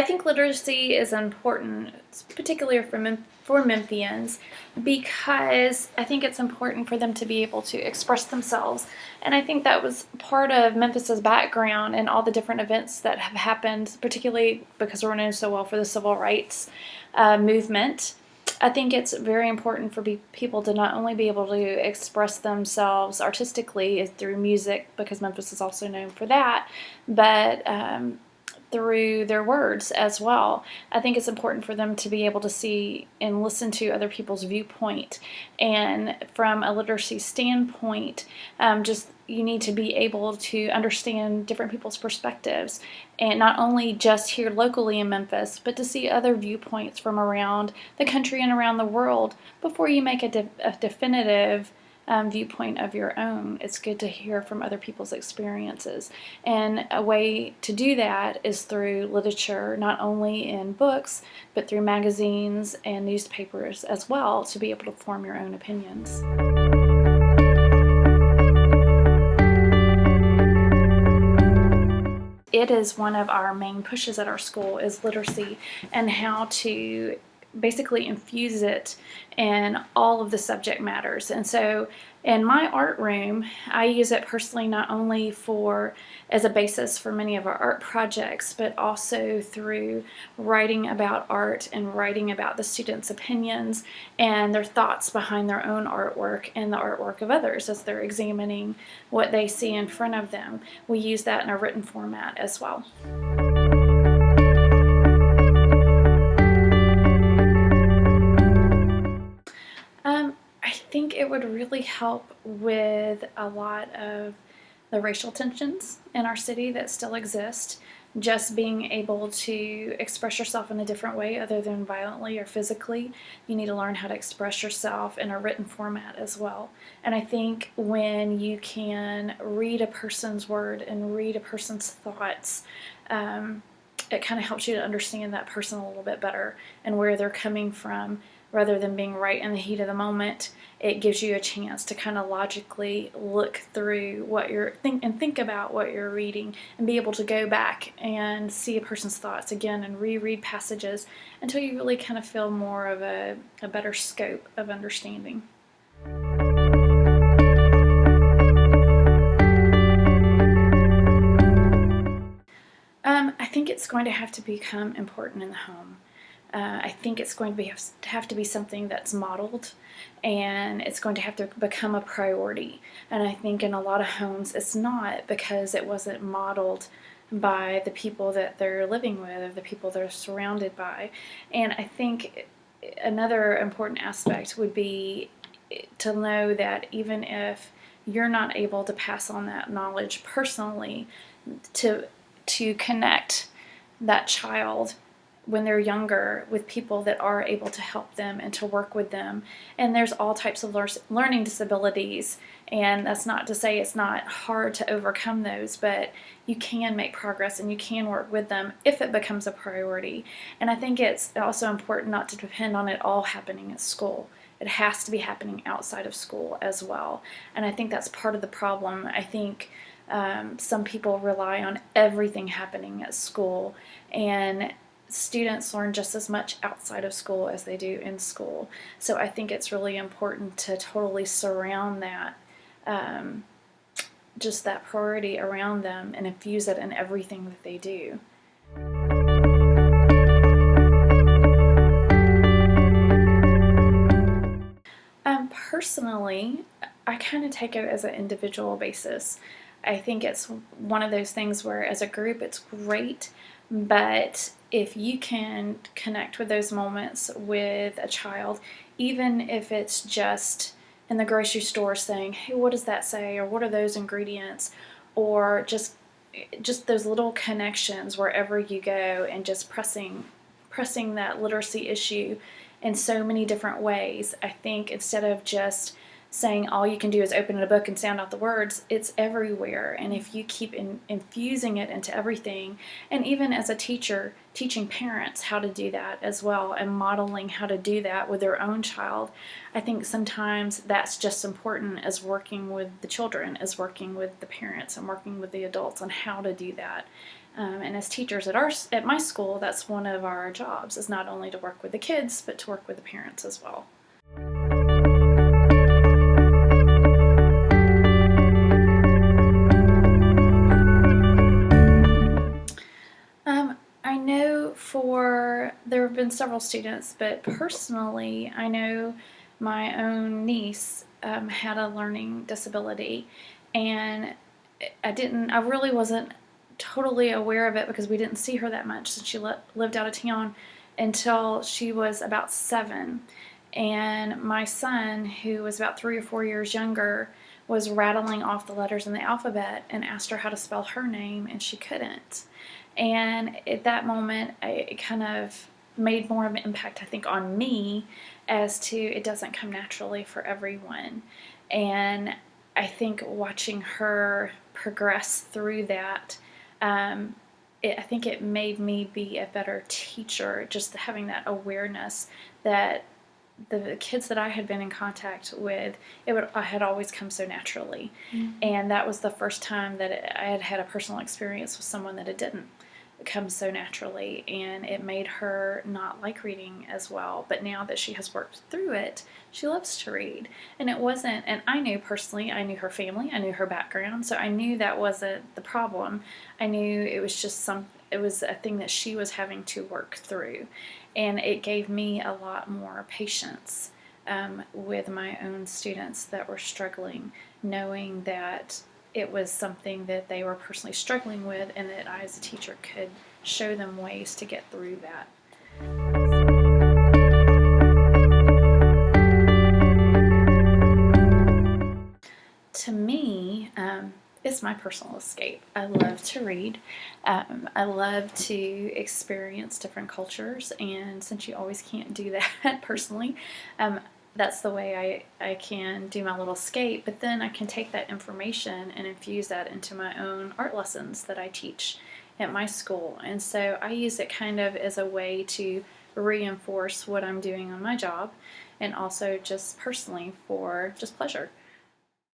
think literacy is important, particularly for Memphians, because I think it's important for them to be able to express themselves. And I think that was part of Memphis's background and all the different events that have happened, particularly because we're known so well for the civil rights movement. I think it's very important for people to not only be able to express themselves artistically through music, because Memphis is also known for that, but through their words as well. I think it's important for them to be able to see and listen to other people's viewpoint. And from a literacy standpoint, just you need to be able to understand different people's perspectives, and not only just here locally in Memphis, but to see other viewpoints from around the country and around the world before you make a definitive viewpoint of your own. It's good to hear from other people's experiences. And a way to do that is through literature, not only in books, but through magazines and newspapers as well, to be able to form your own opinions. It is one of our main pushes at our school is literacy, and how to basically infuse it in all of the subject matters. And so in my art room, I use it personally not only as a basis for many of our art projects, but also through writing about art and writing about the students' opinions and their thoughts behind their own artwork and the artwork of others as they're examining what they see in front of them. We use that in a written format as well. I think it would really help with a lot of the racial tensions in our city that still exist. Just being able to express yourself in a different way other than violently or physically. You need to learn how to express yourself in a written format as well. And I think when you can read a person's word and read a person's thoughts, it kind of helps you to understand that person a little bit better and where they're coming from. Rather than being right in the heat of the moment, it gives you a chance to kind of logically look through what you're think about what you're reading, and be able to go back and see a person's thoughts again and reread passages until you really kind of feel more of a better scope of understanding. I think it's going to have to become important in the home. I think it's going to have to be something that's modeled, and it's going to have to become a priority. And I think in a lot of homes it's not, because it wasn't modeled by the people that they're living with or the people they're surrounded by. And I think another important aspect would be to know that even if you're not able to pass on that knowledge personally, to connect that child when they're younger with people that are able to help them and to work with them. And there's all types of learning disabilities, and that's not to say it's not hard to overcome those, but you can make progress and you can work with them if it becomes a priority. And I think it's also important not to depend on it all happening at school. It has to be happening outside of school as well. And I think that's part of the problem. I think some people rely on everything happening at school, and students learn just as much outside of school as they do in school. So I think it's really important to totally surround that, just that priority around them, and infuse it in everything that they do. Personally, I kind of take it as an individual basis. I think it's one of those things where as a group it's great, but if you can connect with those moments with a child, even if it's just in the grocery store saying, hey, what does that say, or what are those ingredients, or just those little connections wherever you go, and just pressing that literacy issue in so many different ways. I think instead of just saying all you can do is open a book and sound out the words, it's everywhere. And if you keep infusing it into everything, and even as a teacher, teaching parents how to do that as well, and modeling how to do that with their own child, I think sometimes that's just important as working with the children, as working with the parents and working with the adults on how to do that. And as teachers at my school, that's one of our jobs, is not only to work with the kids, but to work with the parents as well. I know there have been several students, but personally, I know my own niece had a learning disability, and I really wasn't totally aware of it because we didn't see her that much since she lived out of town until she was about 7. And my son, who was about 3 or 4 years younger, was rattling off the letters in the alphabet and asked her how to spell her name, and she couldn't. And at that moment, it kind of made more of an impact, I think, on me as to it doesn't come naturally for everyone. And I think watching her progress through that, I think it made me be a better teacher, just having that awareness that the kids that I had been in contact with, I had always come so naturally. Mm-hmm. And that was the first time that I had had a personal experience with someone that it didn't come so naturally, and it made her not like reading as well. But now that she has worked through it, she loves to read. And it wasn't, and I knew personally, I knew her family, I knew her background, so I knew that wasn't the problem. I knew it was just it was a thing that she was having to work through. And it gave me a lot more patience with my own students that were struggling, knowing that it was something that they were personally struggling with, and that I as a teacher could show them ways to get through that. To me, it's my personal escape. I love to read. I love to experience different cultures, and since you always can't do that personally, that's the way I can do my little escape. But then I can take that information and infuse that into my own art lessons that I teach at my school. And so I use it kind of as a way to reinforce what I'm doing on my job, and also just personally for just pleasure.